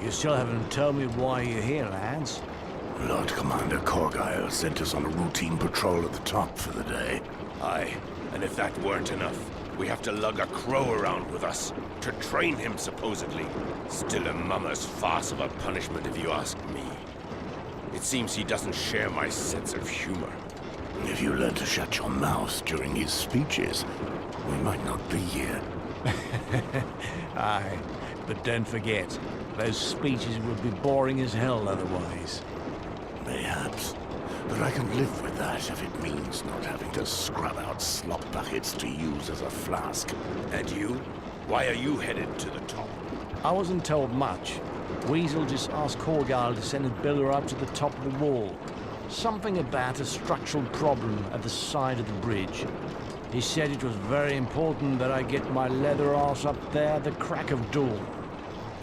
You still haven't told me why you're here, lads. Lord Commander Corgyle sent us on a routine patrol at the top for the day. Aye, and if that weren't enough, we have to lug a crow around with us, to train him supposedly. Still a mama's farce of a punishment if you ask me. It seems he doesn't share my sense of humor. If you learn to shut your mouth during his speeches, we might not be here. Aye, but don't forget, those speeches would be boring as hell otherwise. Mayhaps. But I can live with that if it means not having to scrub out slop buckets to use as a flask. And you? Why are you headed to the top? I wasn't told much. Weasel just asked Corgyle to send a builder up to the top of the wall. Something about a structural problem at the side of the bridge. He said it was very important that I get my leather ass up there at the crack of dawn.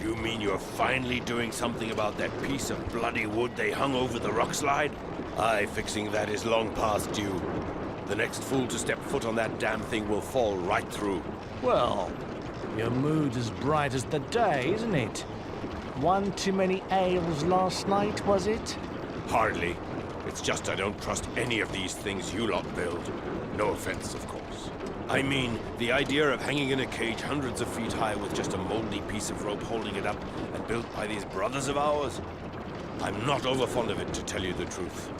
You mean you're finally doing something about that piece of bloody wood they hung over the rock slide? Aye, fixing that is long past due. The next fool to step foot on that damn thing will fall right through. Well, your mood's as bright as the day, isn't it? One too many ales last night, was it? Hardly. It's just I don't trust any of these things you lot build. No offense, of course. I mean, the idea of hanging in a cage hundreds of feet high with just a moldy piece of rope holding it up and built by these brothers of ours? I'm not over fond of it, to tell you the truth.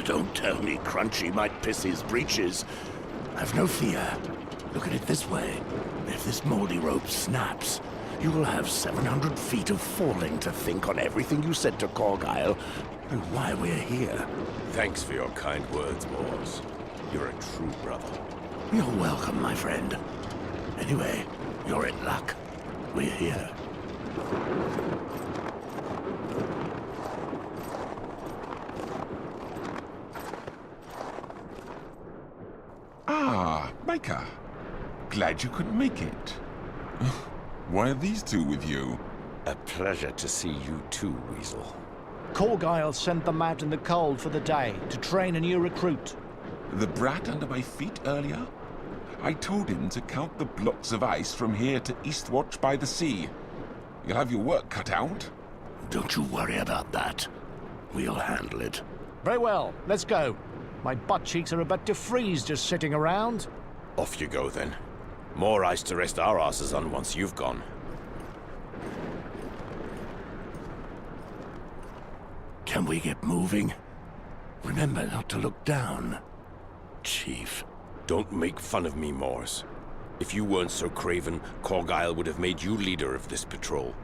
Don't tell me Crunchy might piss his breeches. Have no fear. Look at it this way. If this moldy rope snaps, you will have 700 feet of falling to think on everything you said to Corgyle and why we're here. Thanks for your kind words, Moors. You're a true brother. You're welcome, my friend. Anyway, you're in luck. We're here. Ah, Micah. Glad you could make it. Why are these two with you? A pleasure to see you too, Weasel. Corgyle sent them out in the cold for the day to train a new recruit. The brat under my feet earlier? I told him to count the blocks of ice from here to Eastwatch by the sea. You'll have your work cut out. Don't you worry about that. We'll handle it. Very well, let's go. My butt cheeks are about to freeze just sitting around. Off you go, then. More ice to rest our asses on once you've gone. Can we get moving? Remember not to look down, Chief. Don't make fun of me, Moors. If you weren't so craven, Corgyle would have made you leader of this patrol.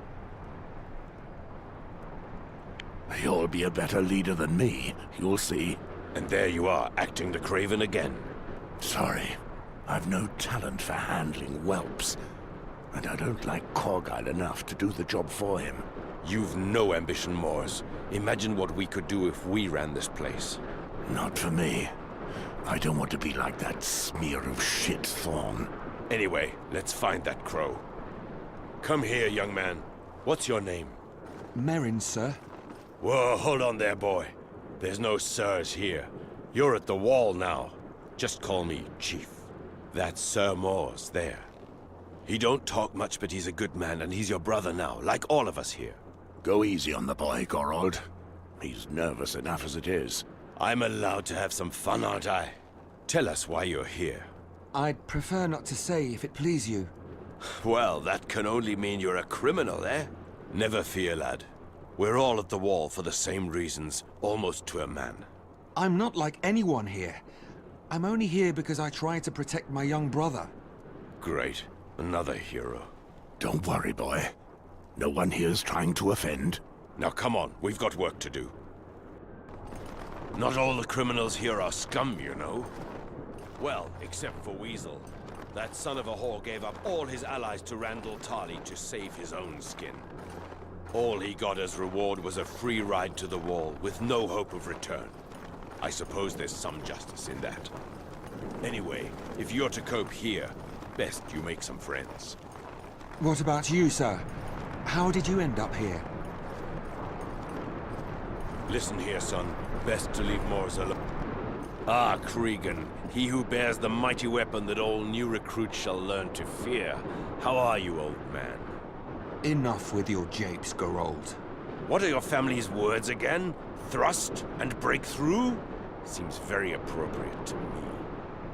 You'll be a better leader than me, you'll see. And there you are, acting the craven again. Sorry, I've no talent for handling whelps. And I don't like Corgyle enough to do the job for him. You've no ambition, Moors. Imagine what we could do if we ran this place. Not for me. I don't want to be like that smear of shit Thorn. Anyway, let's find that crow. Come here, young man. What's your name? Merrin, sir. Whoa, hold on there, boy. There's no sirs here. You're at the wall now. Just call me Chief. That's Sir Moors there. He don't talk much, but he's a good man, and he's your brother now, like all of us here. Go easy on the boy, Gorold. He's nervous enough as it is. I'm allowed to have some fun, aren't I? Tell us why you're here. I'd prefer not to say, if it please you. Well, that can only mean you're a criminal, eh? Never fear, lad. We're all at the wall for the same reasons, almost to a man. I'm not like anyone here. I'm only here because I try to protect my young brother. Great. Another hero. Don't worry, boy. No one here's trying to offend. Now come on, we've got work to do. Not all the criminals here are scum, you know. Well, except for Weasel. That son of a whore gave up all his allies to Randall Tarley to save his own skin. All he got as reward was a free ride to the wall, with no hope of return. I suppose there's some justice in that. Anyway, if you're to cope here, best you make some friends. What about you, sir? How did you end up here? Listen here, son. Best to leave Moors alone. Ah, Cregan, he who bears the mighty weapon that all new recruits shall learn to fear. How are you, old man? Enough with your japes, Geralt. What are your family's words again? Thrust and break through? Seems very appropriate to me.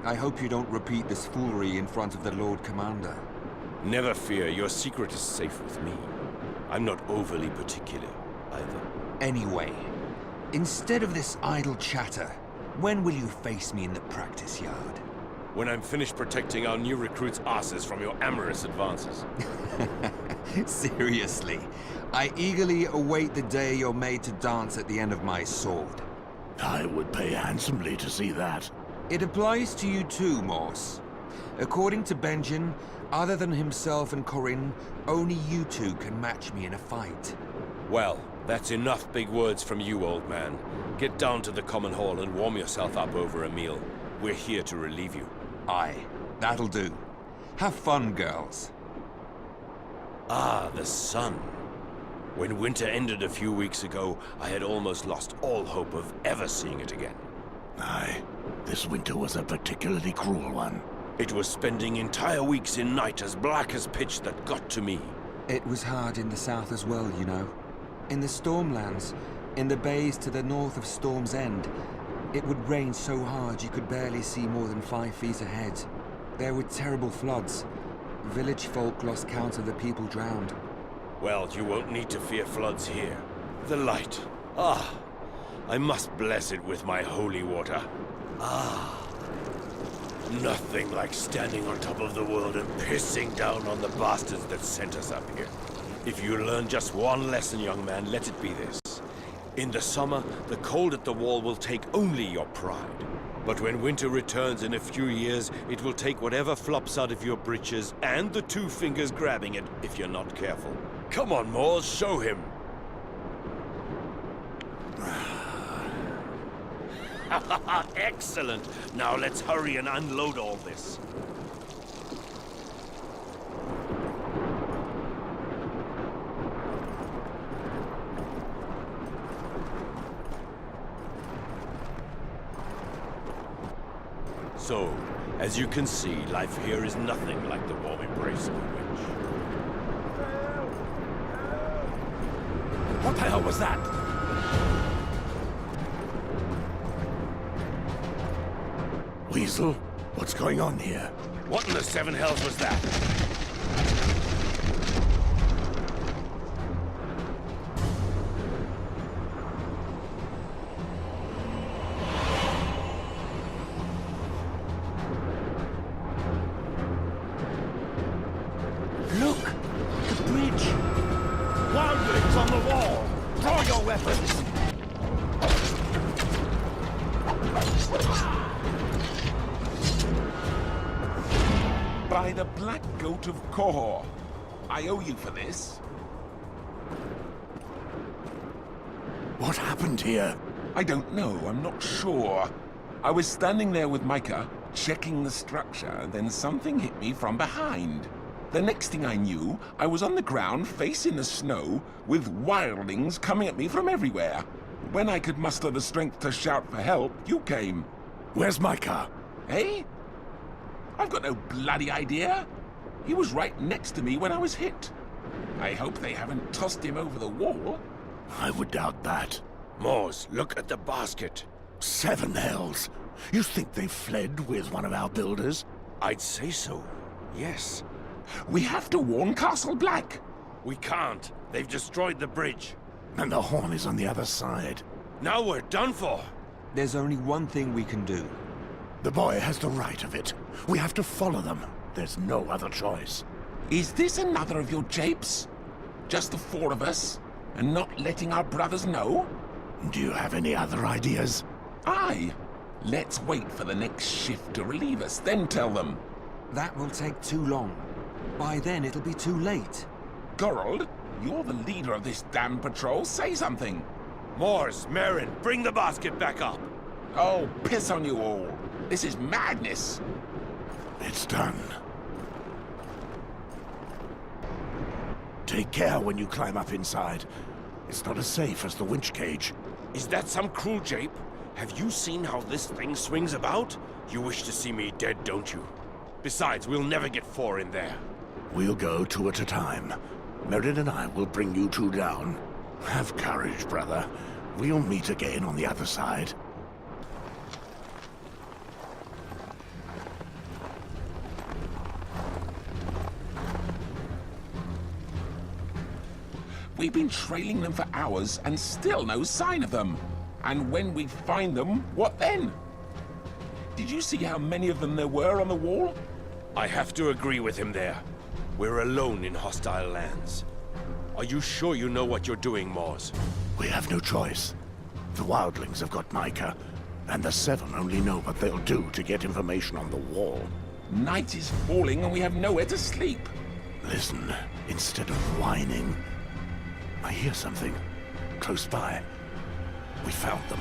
I hope you don't repeat this foolery in front of the Lord Commander. Never fear, your secret is safe with me. I'm not overly particular, either. Anyway, instead of this idle chatter, when will you face me in the practice yard? When I'm finished protecting our new recruits' asses from your amorous advances. Seriously, I eagerly await the day you're made to dance at the end of my sword. I would pay handsomely to see that. It applies to you too, Morse. According to Benjen, other than himself and Corinne, only you two can match me in a fight. Well, that's enough big words from you, old man. Get down to the common hall and warm yourself up over a meal. We're here to relieve you. Aye, that'll do. Have fun, girls. Ah, the sun. When winter ended a few weeks ago, I had almost lost all hope of ever seeing it again. Aye, this winter was a particularly cruel one. It was spending entire weeks in night as black as pitch that got to me. It was hard in the south as well, you know. In the Stormlands, in the bays to the north of Storm's End, it would rain so hard you could barely see more than 5 feet ahead. There were terrible floods. Village folk lost count of the people drowned. Well, you won't need to fear floods here. The light. Ah, I must bless it with my holy water. Ah. Nothing like standing on top of the world and pissing down on the bastards that sent us up here. If you learn just one lesson, young man, let it be this. In the summer, the cold at the wall will take only your pride. But when winter returns in a few years, it will take whatever flops out of your breeches and the 2 fingers grabbing it if you're not careful. Come on, Moors, show him. Excellent. Now let's hurry and unload all this. So, as you can see, life here is nothing like the warm embrace of a witch. What the hell was that? Weasel, what's going on here? What in the 7 hells was that? Look! The bridge! Wildlings on the wall! Draw your weapons! By the Black Goat of Kor. I owe you for this. What happened here? I don't know, I'm not sure. I was standing there with Micah, checking the structure, then something hit me from behind. The next thing I knew, I was on the ground, facing the snow, with wildlings coming at me from everywhere. When I could muster the strength to shout for help, you came. Where's Micah? Eh? I've got no bloody idea. He was right next to me when I was hit. I hope they haven't tossed him over the wall. I would doubt that. Moors, look at the basket. 7 hells! You think they fled with one of our builders? I'd say so. Yes. We have to warn Castle Black. We can't. They've destroyed the bridge. And the horn is on the other side. Now we're done for. There's only one thing we can do. The boy has the right of it. We have to follow them. There's no other choice. Is this another of your japes? Just the 4 of us? And not letting our brothers know? Do you have any other ideas? Aye. Let's wait for the next shift to relieve us, then tell them. That will take too long. By then, it'll be too late. Geralt, you're the leader of this damn patrol. Say something. Moors, Merrin, bring the basket back up. Oh, piss on you all. This is madness. It's done. Take care when you climb up inside. It's not as safe as the winch cage. Is that some cruel jape? Have you seen how this thing swings about? You wish to see me dead, don't you? Besides, we'll never get 4 in there. We'll go 2 at a time. Merrin and I will bring you 2 down. Have courage, brother. We'll meet again on the other side. We've been trailing them for hours and still no sign of them. And when we find them, what then? Did you see how many of them there were on the wall? I have to agree with him there. We're alone in hostile lands. Are you sure you know what you're doing, Mors? We have no choice. The wildlings have got Micah, and the 7 only know what they'll do to get information on the wall. Night is falling and we have nowhere to sleep. Listen, instead of whining, I hear something close by. We found them.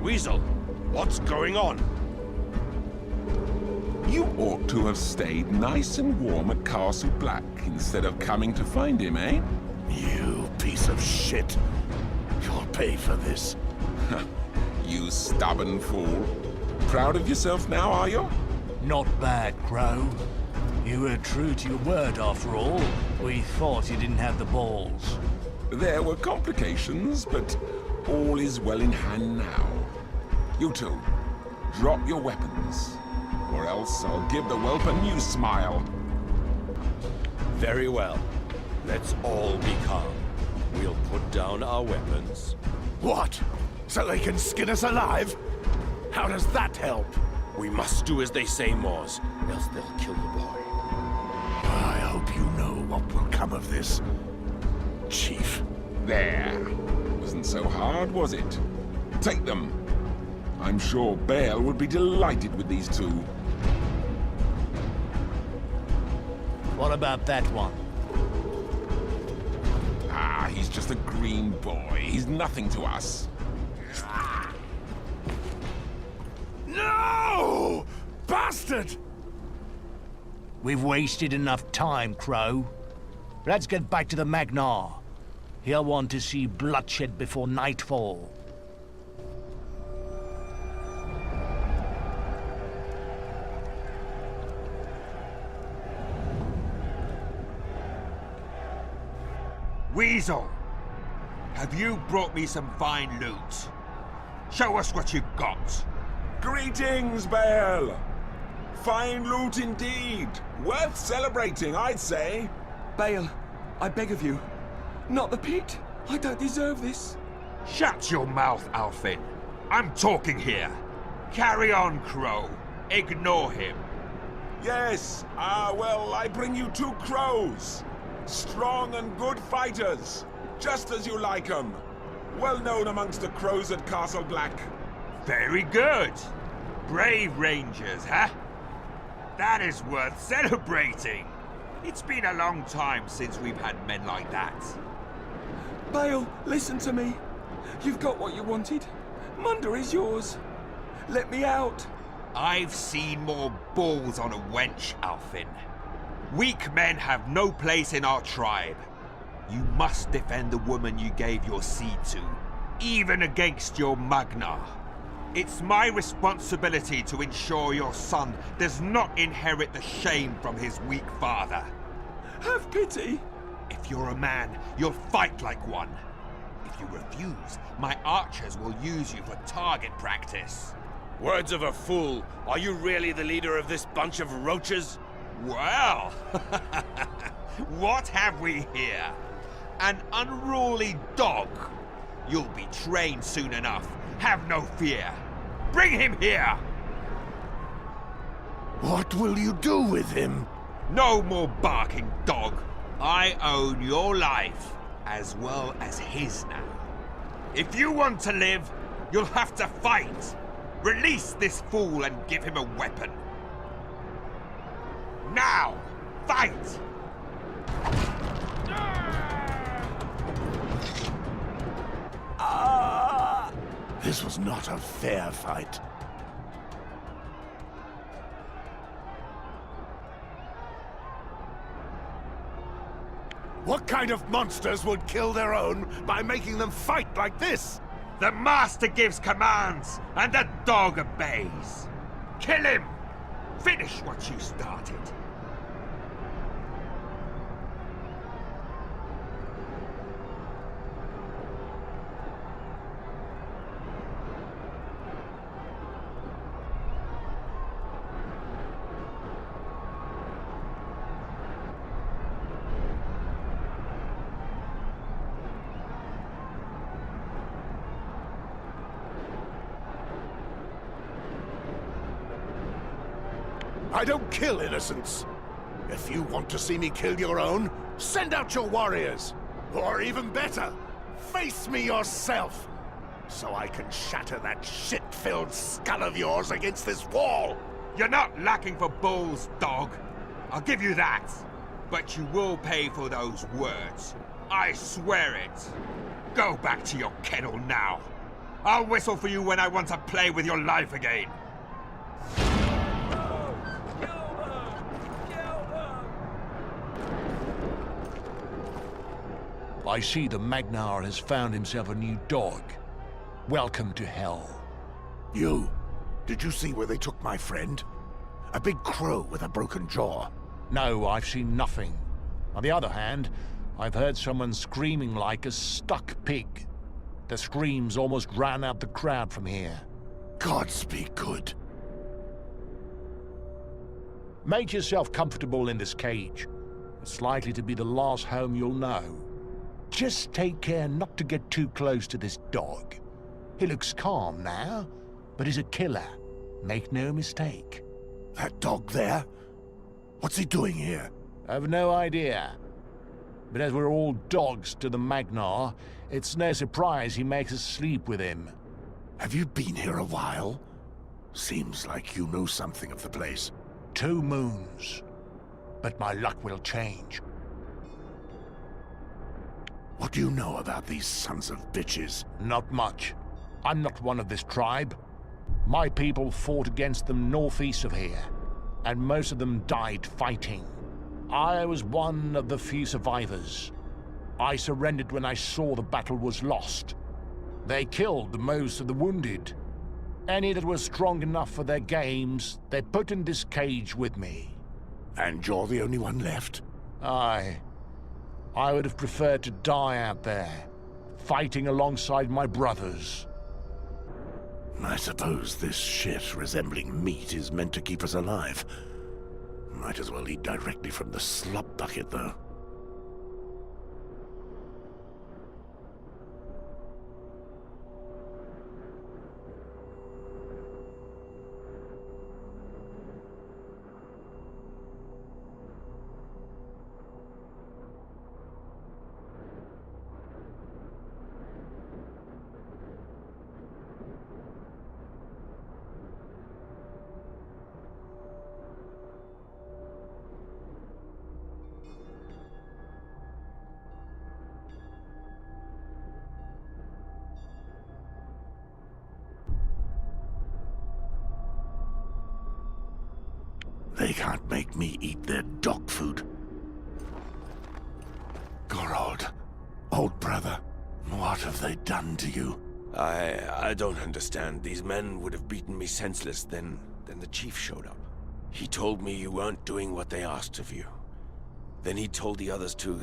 Weasel, what's going on? You ought to have stayed nice and warm at Castle Black instead of coming to find him, eh? You piece of shit. You'll pay for this. You stubborn fool. Proud of yourself now, are you? Not bad, Crow. You were true to your word after all. We thought you didn't have the balls. There were complications, but all is well in hand now. You two, drop your weapons, or else I'll give the whelp a new smile. Very well. Let's all be calm. We'll put down our weapons. What? So they can skin us alive? How does that help? We must do as they say, Mors, else they'll kill the boy. I hope you know what will come of this, Chief. There. Wasn't so hard, was it? Take them. I'm sure Bale would be delighted with these 2. What about that one? Ah, he's just a green boy. He's nothing to us. No! Bastard! We've wasted enough time, Crow. Let's get back to the Magnar. He'll want to see bloodshed before nightfall. Weasel, have you brought me some fine loot? Show us what you've got. Greetings, Bale! Fine loot indeed. Worth celebrating, I'd say. Bale, I beg of you. Not the pit. I don't deserve this. Shut your mouth, Alfin. I'm talking here. Carry on, Crow. Ignore him. Yes, well, I bring you 2 crows. Strong and good fighters, just as you like 'em. Well known amongst the crows at Castle Black. Very good. Brave Rangers, huh? That is worth celebrating. It's been a long time since we've had men like that. Bale, listen to me. You've got what you wanted. Munda is yours. Let me out. I've seen more balls on a wench, Alfin. Weak men have no place in our tribe. You must defend the woman you gave your seed to, even against your Magnar. It's my responsibility to ensure your son does not inherit the shame from his weak father. Have pity. If you're a man, you'll fight like one. If you refuse, my archers will use you for target practice. Words of a fool. Are you really the leader of this bunch of roaches? Well, what have we here? An unruly dog. You'll be trained soon enough. Have no fear. Bring him here! What will you do with him? No more barking, dog. I own your life, as well as his now. If you want to live, you'll have to fight. Release this fool and give him a weapon. Now! Fight! This was not a fair fight. What kind of monsters would kill their own by making them fight like this? The master gives commands, and the dog obeys. Kill him! Finish what you started. I don't kill innocents. If you want to see me kill your own, send out your warriors. Or even better, face me yourself, so I can shatter that shit-filled skull of yours against this wall. You're not lacking for bulls, dog. I'll give you that. But you will pay for those words. I swear it. Go back to your kennel now. I'll whistle for you when I want to play with your life again. I see the Magnar has found himself a new dog. Welcome to hell. Did you see where they took my friend? A big crow with a broken jaw. No, I've seen nothing. On the other hand, I've heard someone screaming like a stuck pig. The screams almost ran out the crowd from here. Gods be good. Make yourself comfortable in this cage. It's likely to be the last home you'll know. Just take care not to get too close to this dog. He looks calm now, but he's a killer. Make no mistake. That dog there? What's he doing here? I've no idea. But as we're all dogs to the Magnar, it's no surprise he makes us sleep with him. Have you been here a while? Seems like you know something of the place. 2 moons. But my luck will change. What do you know about these sons of bitches? Not much. I'm not one of this tribe. My people fought against them northeast of here, and most of them died fighting. I was one of the few survivors. I surrendered when I saw the battle was lost. They killed most of the wounded. Any that were strong enough for their games, they put in this cage with me. And you're the only one left? Aye. I would have preferred to die out there, fighting alongside my brothers. I suppose this shit resembling meat is meant to keep us alive. Might as well eat directly from the slop bucket, though. They can't make me eat their dog food. Gorod, old brother, what have they done to you? I don't understand. These men would have beaten me senseless, then the chief showed up. He told me you weren't doing what they asked of you. Then he told the others to.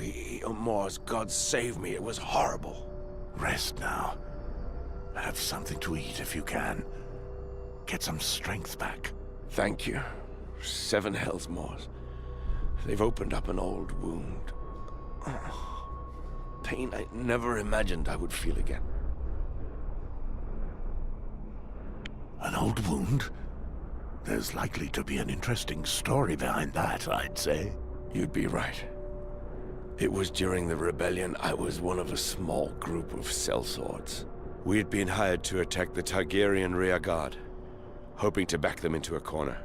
Mors, God save me, it was horrible. Rest now. Have something to eat if you can. Get some strength back. Thank you. 7 hells, Mors. They've opened up an old wound. Pain I never imagined I would feel again. An old wound? There's likely to be an interesting story behind that, I'd say. You'd be right. It was during the rebellion. I was one of a small group of sellswords. We had been hired to attack the Targaryen rearguard. hoping to back them into a corner.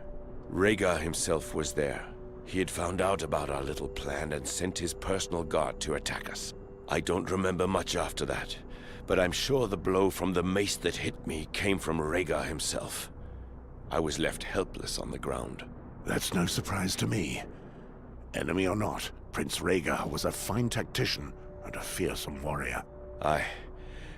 Rhaegar himself was there. He had found out about our little plan and sent his personal guard to attack us. I don't remember much after that, but I'm sure the blow from the mace that hit me came from Rhaegar himself. I was left helpless on the ground. That's no surprise to me. Enemy or not, Prince Rhaegar was a fine tactician and a fearsome warrior. Aye.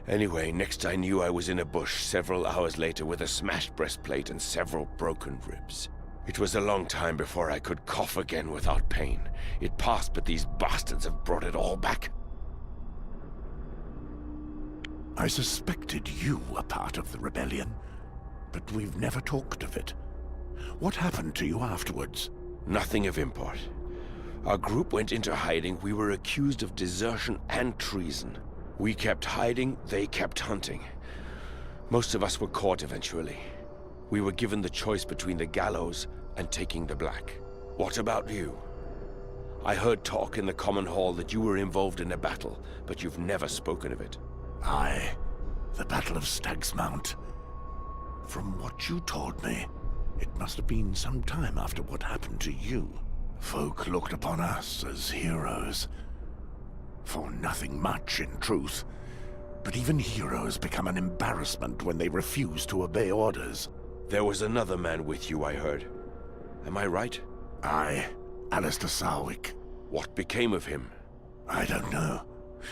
Anyway, next I knew I was in a bush several hours later with a smashed breastplate and several broken ribs. It was a long time before I could cough again without pain. It passed, but these bastards have brought it all back. I suspected you were part of the rebellion, but we've never talked of it. What happened to you afterwards? Nothing of import. Our group went into hiding. We were accused of desertion and treason. We kept hiding, they kept hunting. Most of us were caught eventually. We were given the choice between the gallows and taking the black. What about you? I heard talk in the common hall that you were involved in a battle, but you've never spoken of it. Aye, the Battle of Stag's Mount. From what you told me, it must have been some time after what happened to you. Folk looked upon us as heroes. For nothing much, in truth. But even heroes become an embarrassment when they refuse to obey orders. There was another man with you, I heard. Am I right? Aye, Alistair Sarwick. What became of him? I don't know.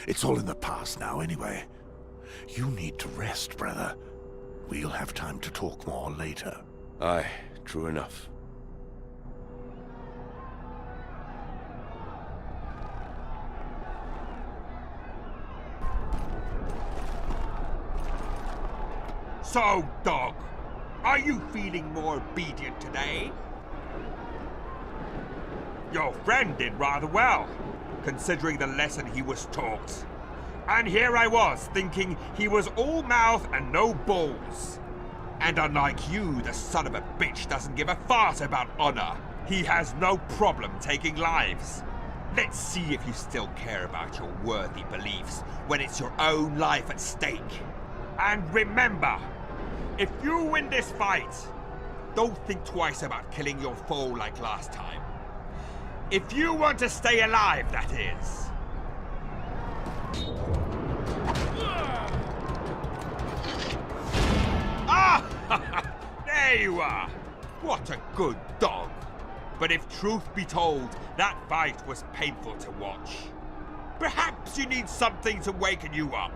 It's all in the past now, anyway. You need to rest, brother. We'll have time to talk more later. Aye, true enough. So, dog, are you feeling more obedient today? Your friend did rather well, considering the lesson he was taught. And here I was, thinking he was all mouth and no balls. And unlike you, the son of a bitch doesn't give a fart about honor. He has no problem taking lives. Let's see if you still care about your worthy beliefs when it's your own life at stake. And remember, if you win this fight, don't think twice about killing your foe like last time. If you want to stay alive, that is. Ah! There you are! What a good dog! But if truth be told, that fight was painful to watch. Perhaps you need something to waken you up.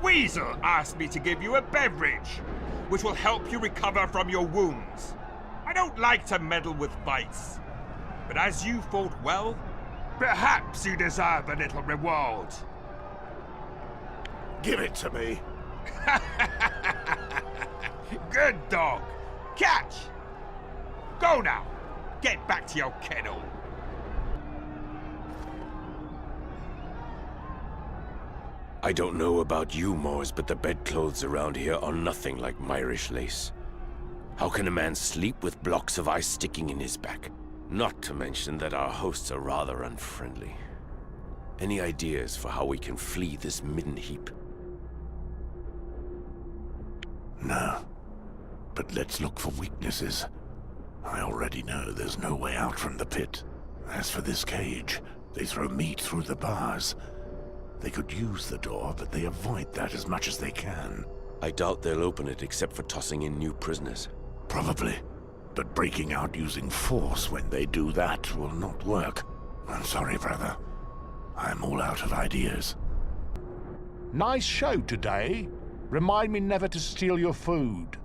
Weasel asked me to give you a beverage, which will help you recover from your wounds. I don't like to meddle with fights, but as you fought well, perhaps you deserve a little reward. Give it to me. Good dog. Catch! Go now. Get back to your kennel. I don't know about you, Moors, but the bedclothes around here are nothing like Myrish lace. How can a man sleep with blocks of ice sticking in his back? Not to mention that our hosts are rather unfriendly. Any ideas for how we can flee this midden heap? No. But let's look for weaknesses. I already know there's no way out from the pit. As for this cage, they throw meat through the bars. They could use the door, but they avoid that as much as they can. I doubt they'll open it except for tossing in new prisoners. Probably. But breaking out using force when they do that will not work. I'm sorry, brother. I'm all out of ideas. Nice show today. Remind me never to steal your food.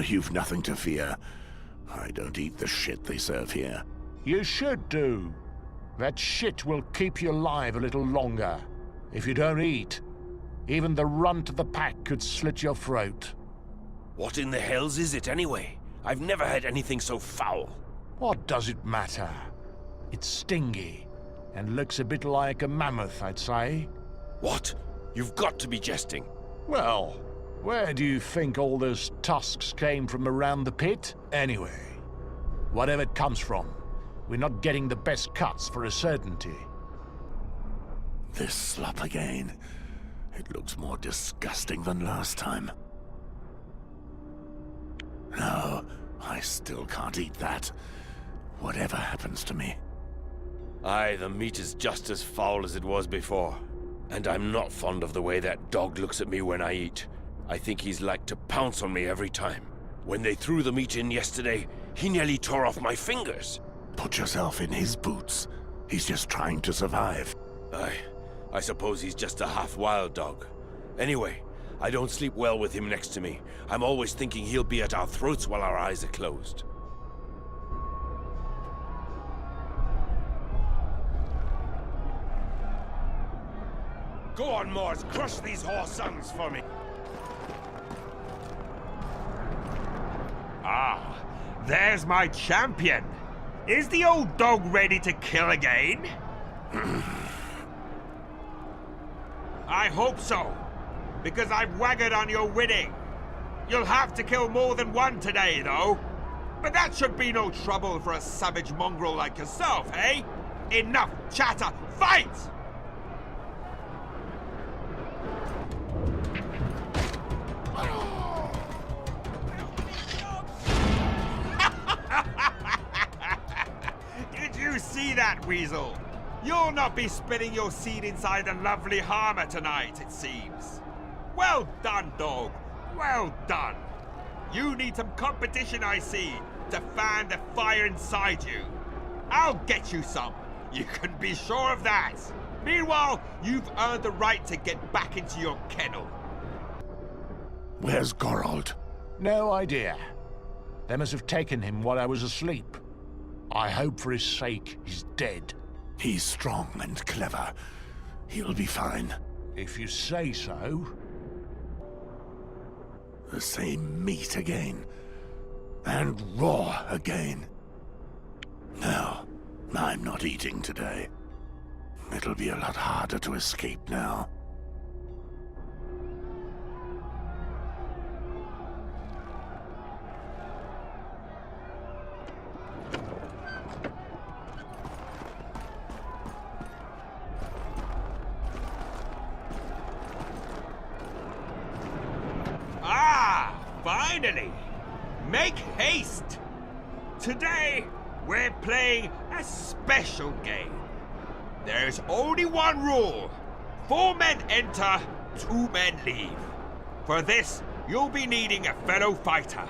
You've nothing to fear. I don't eat the shit they serve here. You should do. That shit will keep you alive a little longer. If you don't eat, even the runt of the pack could slit your throat. What in the hells is it anyway? I've never had anything so foul. What does it matter? It's stingy, and looks a bit like a mammoth, I'd say. What? You've got to be jesting. Well, where do you think all those tusks came from around the pit? Anyway, whatever it comes from, we're not getting the best cuts for a certainty. This slop again. It looks more disgusting than last time. No, I still can't eat that. Whatever happens to me. Aye, the meat is just as foul as it was before. And I'm not fond of the way that dog looks at me when I eat. I think he's like to pounce on me every time. When they threw the meat in yesterday, he nearly tore off my fingers. Put yourself in his boots. He's just trying to survive. Aye, I suppose he's just a half-wild dog. Anyway, I don't sleep well with him next to me. I'm always thinking he'll be at our throats while our eyes are closed. Go on, Mors, crush these whoresungs for me. Ah, there's my champion. Is the old dog ready to kill again? I hope so, because I've waggered on your winning. You'll have to kill more than one today, though. But that should be no trouble for a savage mongrel like yourself, eh? Enough chatter, fight! Did you see that, Weasel? You'll not be spitting your seed inside the lovely Harmer tonight, it seems. Well done, dog. Well done. You need some competition, I see, to fan the fire inside you. I'll get you some. You can be sure of that. Meanwhile, you've earned the right to get back into your kennel. Where's Gorald? No idea. They must have taken him while I was asleep. I hope for his sake he's dead. He's strong and clever. He'll be fine. If you say so. The same meat again. And raw again. No, I'm not eating today. It'll be a lot harder to escape now. Finally! Make haste! Today, we're playing a special game. There's only one rule. 4 men enter, 2 men leave. For this, you'll be needing a fellow fighter.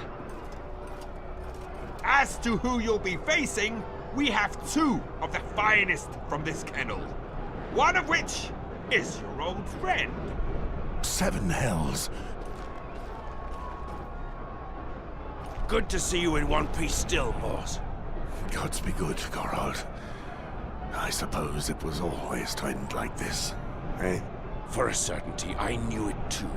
As to who you'll be facing, we have 2 of the finest from this kennel. One of which is your old friend. 7 hells. Good to see you in one piece still, Mors. Gods be good, Gorald. I suppose it was always to end like this, eh? For a certainty, I knew it too.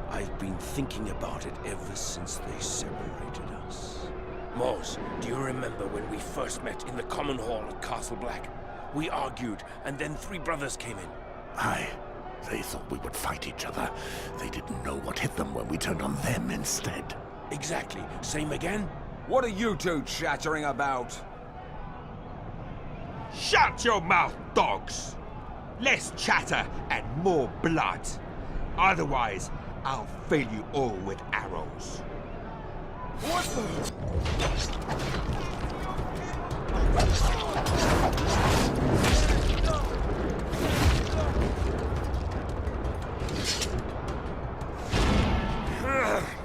I've been thinking about it ever since they separated us. Mors, do you remember when we first met in the common hall at Castle Black? We argued, and then 3 brothers came in. Aye. They thought we would fight each other. They didn't know what hit them when we turned on them instead. Exactly. Same again? What are you 2 chattering about? Shut your mouth, dogs! Less chatter and more blood. Otherwise, I'll fill you all with arrows. What the?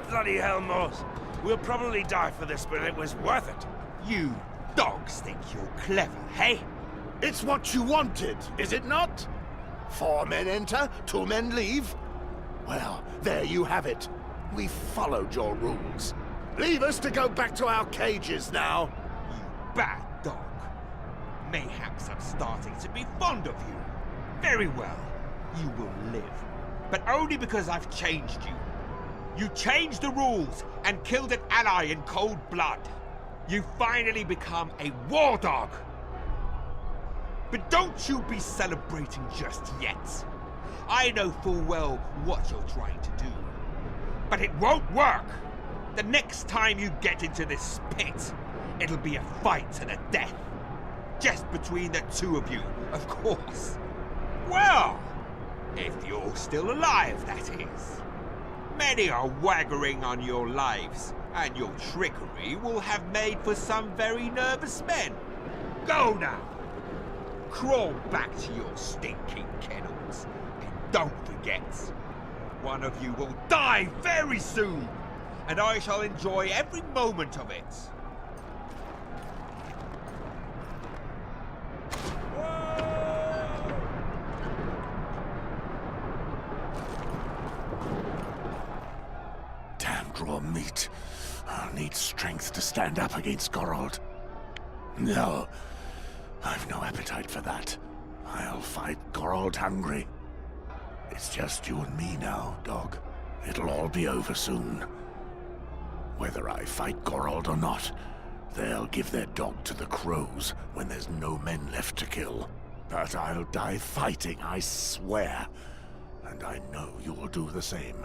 Bloody hell, Mors. We'll probably die for this, but it was worth it. You dogs think you're clever, hey? It's what you wanted, is it not? 4 men enter, 2 men leave. Well, there you have it. We followed your rules. Leave us to go back to our cages now. You bad dog. Mayhaps I'm starting to be fond of you. Very well. You will live. But only because I've changed you. You changed the rules and killed an ally in cold blood. You finally become a war dog. But don't you be celebrating just yet. I know full well what you're trying to do. But it won't work. The next time you get into this pit, it'll be a fight to the death. Just between the 2 of you, of course. Well, if you're still alive, that is. Many are waggering on your lives, And your trickery will have made for some very nervous men. Go now! Crawl back to your stinking kennels. And don't forget, one of you will die very soon, and I shall enjoy every moment of it. Damned raw meat. I'll need strength to stand up against Gorald. No, I've no appetite for that. I'll fight Gorald hungry. It's just you and me now, dog. It'll all be over soon. Whether I fight Gorald or not, they'll give their dog to the crows when there's no men left to kill. But I'll die fighting, I swear. And I know you'll do the same.